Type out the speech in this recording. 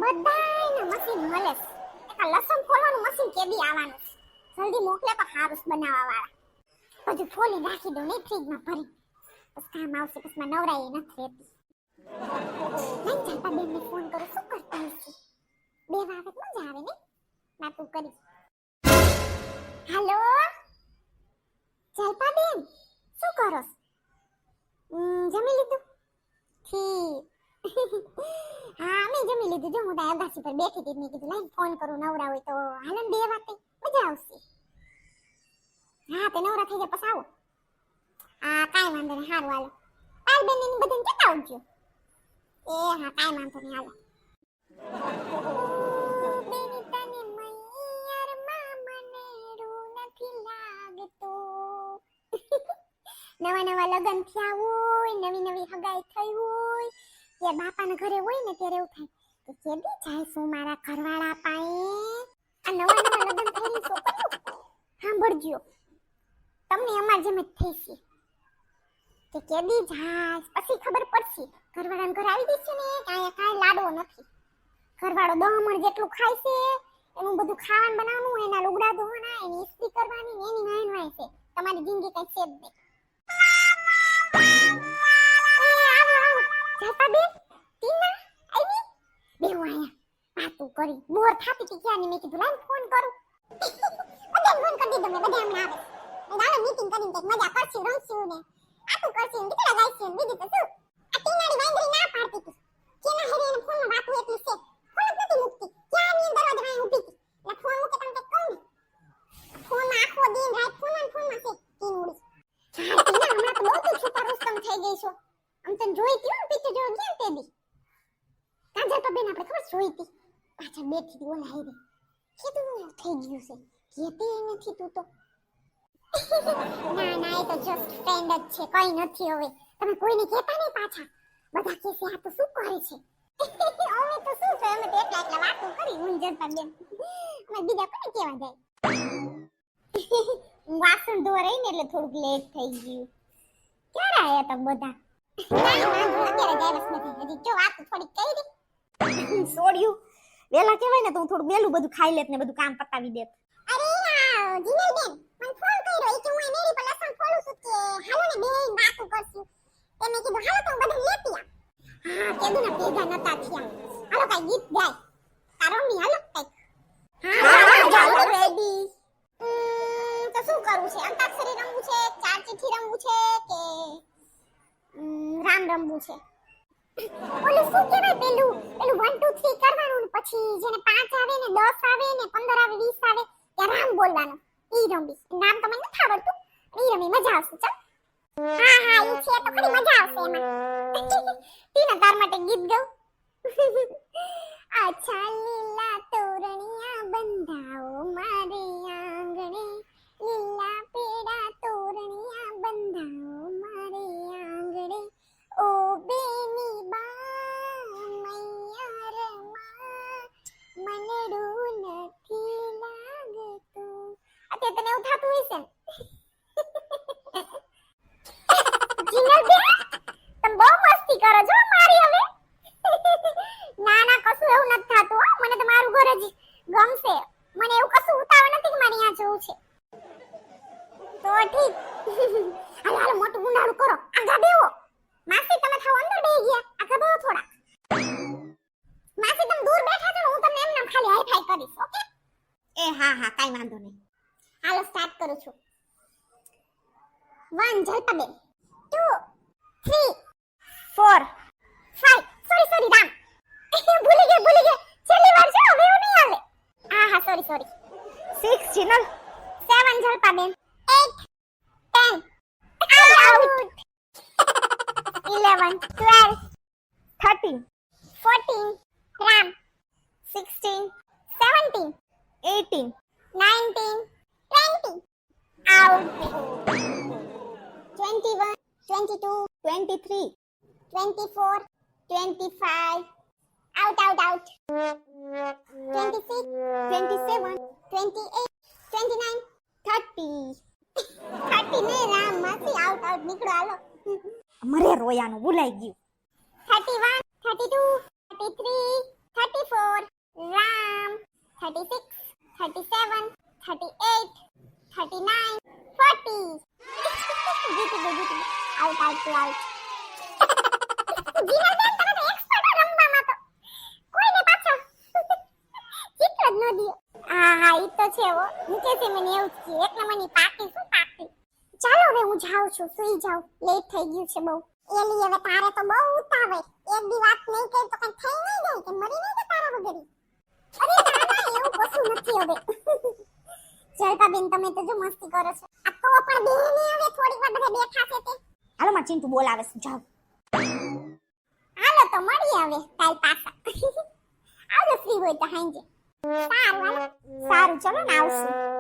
બધાયને મશીન મળે છે. એક લસણ ફોલવાનું મશીન કેદી આવવાનું છે. જલ્દી મોકલે તો હારું બનાવવા વાળા. બધું ફોલી રાખી દો ને ફ્રીજમાં ભરી. બસ કામ આવશે પછી માં નવરાઈ નથી રહેતી. નહીં ચાલતા બેનને ફોન કરું શું કરતા હશે. બે વાગે મજા આવે ને નાતું કરી. હાલો ચાલતા બેન શું કરો? જમી લીધું? ઠીક. હા મેં જમી લીધું. જો હું તો અગાસી પર બેઠી હતી મેં કીધું લાઈન ફોન કરું નવરા હોય તો હાલો ને 2 વાગે મજા આવશે. હા તે નવરા થઈ જાય પછી આવો. હા કાંઈ વાંધો નહીં હારું હાલો. પાલ બેન ની બધાને કેતા આવજો. એ હા કાંઈ વાંધો નહીં હાલો. બેની તને મૈયાર મને રૂ નથી લાગતો. નવા નવા લગન થયા હોય, નવી નવી હગાઈ થઈ હોય, ત્યારે બાપાના ઘરે હોય ને ત્યારે એવું થાય કે કેદી જાય શું મારા ઘરવાળા પાસે. આ નવા નવા લગન થઈને છોકરીઓ સાંભળજો તમને અમાર જેમ જ થઈ છે કે કેદી જાય પછી ખબર પડશે. ઘરવાળાને ઘરે આવી દઈશું ને કાંઈ કાંઈ લાડવો નથી. ઘરવાળો 10 મણ જેટલું ખાય છે, એનું બધું ખાવાનું બનાવવાનું, એના લુગડા ધોવાના, એની ઇસ્ત્રી કરવાની, એની વાહન વાય છે. તમારી જિંદગી કઈ છે જ નહીં. જાપાબેન ટીના આવી બેહો આયા વાતું કરી બોર થાતી હતી ક્યાંની મેં કીધું લાઈન ફોન કરું. બધાને ફોન કરી દીધો મેં બધા હમણાં આવે દાડો મીટિંગ કરીને કંઈક મજા કરશું રમશું ને આતું કરશું ને કેટલા ગાઈશું બીજું તો શું. આ ટીનાની વાંદરી ના પાડતી હતી કેના હેરે એને ફોનમાં વાતું એટલી છે ફોન જ નથી મૂકતી ક્યાંની દરવાજે વાય ઊભી હતી એટલે ફોન મૂકે તમને કહું ને ફોનમાં આખો દિન રાત ફોનમાં છે ટીન ઉડી. હા ટીના હમણાં તો બહુ છોટા રૂસ્તમ થઈ ગઈ છો. આમ તને જોઈ હતી હો પિક્ચર જોવા ગયા તે દી કાજલ તો બેન આપણે ખબર જોઈ હતી પાછળ બેઠી હતી ઓલા હેરે કીધું થઈ ગયું છે કેતી નથી તું તો. ના ના એ તો જસ્ટ ફ્રેન્ડ જ છે કઈ નથી હવે તમે કોઈને કહેતા નહીં પાછા બધા કહે છે આ તો શું કરે છે. અમે તો શું છે અમે તો એકલા વાતો કરી ઊંઝરતા બેન અમે બીજા કોને કહેવા જાય. વાસણ ધોવા રહી ને એટલે થોડુંક લેટ થઈ ગયું. ક્યારે આયા તા બધા? સોડ્યું વેલા કહેવાય ને તો હું થોડું વેલું બધું ખાઈ લેત ને બધું કામ પતાવી દેત. અરે આ જીનલ બેન મને ફોન કર્યો એ કે હું મેરી પર લસણ ફોલું છું કે હાલો ને બેન વાતો કરશું તે મેં કીધું હાલો તો હું બધું લેતી આ. હા કેદું ને ભેગા નતા થયા. હાલો કઈ ગીત ગાય તારો મી હાલો કઈ. હા ચાલો રેડી. તો શું કરવું છે? અંતાક્ષરી રમવું છે, 4 ચિઠ્ઠી રમવું છે કે રામ રમવું છે? ઓલું શું કહેવાય પેલું 1 2 3 કરવાનું ને પછી જેને 5 આવે ને 10 આવે ને 15 આવે 20 આવે ત્યાં રામ બોલવાનું. ઈ રમી નામ તો મને નથી આવડતું. ઈ રમી મજા આવશે ચાલ. હા હા ઈ છે તો ખરી મજા આવશે એમાં. તીના તાર માટે ગીત ગાઉં. અચ્છા લીલા તોરણિયા બંધાઓ મારે આંગણે લીલા પેડા તોરણિયા બંધાઓ મારે આંગણે ઓ બેની બા મૈયાર માં મનડું નથી લાગતું. અત્યારે તને એવું થતું હશે ને જીનલ બેન તમે બહુ મસ્તી કરો છો મારી હવે. ના ના કશું એવું નથી થતું હો મને તો મારું ઘર જ ગમશે. મને એવું કશું ઉતાવળ નથી કે મારે અહીંયા જવું છે તો ઠીક. હાલો હાલો મોટું ગુંડાળું કરો આગા બેહો. માસી તમે થાવ અંદર બેહી ગયા આગા બેહો થોડા. માસી તમે દૂર બેઠા છો હું તમને એમ ખાલી હાઈ ફાઈ કરીશ ઓકે. એ હા હા કાઈ વાંધો નહીં. હાલો સ્ટાર્ટ કરું છું. 1 જલપાબેન 2 3 4 5 સોરી રામ ભૂલી ગઈ છેલ્લી વાર છે હવે એવું નહીં આવે. હા sorry 6 Jinal 7 Jalpaben 8 10 out 11 12 13 14 Ram 16 17 18 19 20 out 21 22 23 24 25 out 26 27 28 29 30 30 ને રામ માંથી આઉટ નીકળો હાલો. મરે રોયાનું ભૂલાઈ ગયું. 31 32 33 34 36, 37, 38, 39, 40. જીતી ગઈ. આઉટ. જીવનબેન, તમે તો expert હો રમવામાં તો. કોઈને પાછો ચિત્ર જ ન દિયો. હા, ઈ તો છે હો. નીચેથી મને એવું જ કહે, એક નંબરની પાર્ટી શું પાર્ટી. ચાલો હવે હું જાઉં છું, સુઈ જાઉં. લેટ થઈ ગયું છે બહુ. એલી હવે તારે તો બહુ ઉતાવળ. એક દી વાત નહીં કરી તો કઈ થઈ નહીં જાય કે મરી નહીં જાય તારા વગર. અરે ના એવું કશું નથી હવે. જલપાબેન તમે તો જો મસ્તી કરો છો. આ તો પણ બેને હવે થોડીક વાર બધા બેઠા છે તે. હાલો માર ચિંટુ બોલાવે છે, જાઓ. હાલો તો મળીએ હવે કાલ પાછા. આવજો ફ્રી હોય તો હાંજે. સારું ચલો ને આવશું.